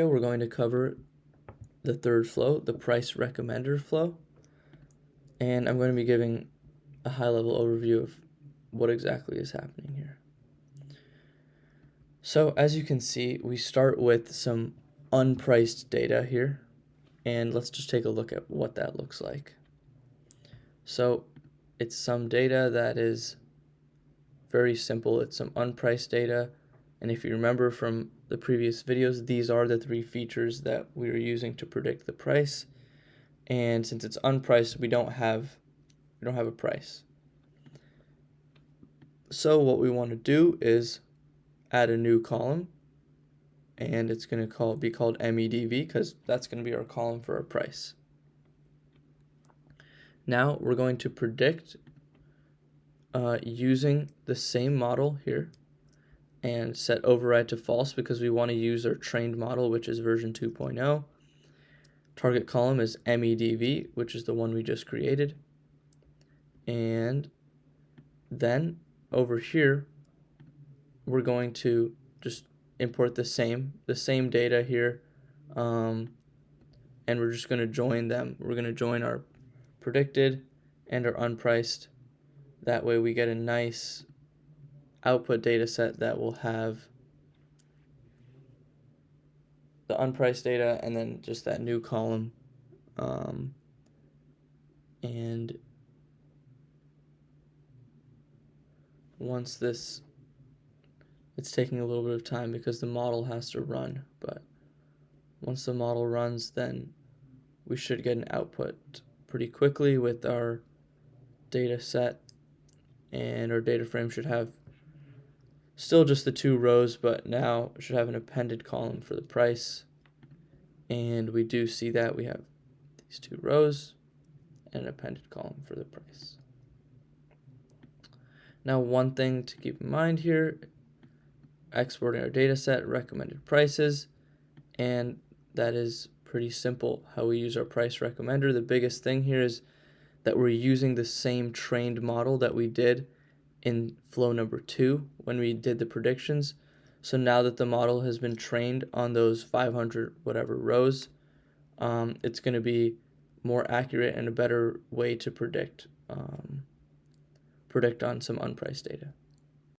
We're going to cover the third flow, the price recommender flow, and I'm going to be giving a high-level overview of what exactly is happening here. So as you can see, we start with some unpriced data here, and let's just take a look at what that looks like. So it's some data that is very simple. It's some unpriced data, and if you remember from the previous videos, these are the three features that we are using to predict the price. And since it's unpriced, we don't have a price. So what we want to do is add a new column, and it's going to be called MEDV because that's going to be our column for our price. Now we're going to predict using the same model here and set override to false because we want to use our trained model, which is version 2.0. Target column is MEDV, which is the one we just created. And then over here, we're going to just import the same data here, and we're just going to join them. We're going to join our predicted and our unpriced. That way we get a nice output data set that will have the unpriced data and then just that new column. And once this, it's taking a little bit of time because the model has to run, but once the model runs, then we should get an output pretty quickly with our data set, and our data frame should have still just the two rows, but now it should have an appended column for the price. And we do see that we have these two rows and an appended column for the price. Now, one thing to keep in mind here, exporting our data set, recommended prices, and that is pretty simple how we use our price recommender. The biggest thing here is that we're using the same trained model that we did in flow number 2 when we did the predictions. So now that the model has been trained on those 500 whatever rows, it's going to be more accurate and a better way to predict on some unpriced data.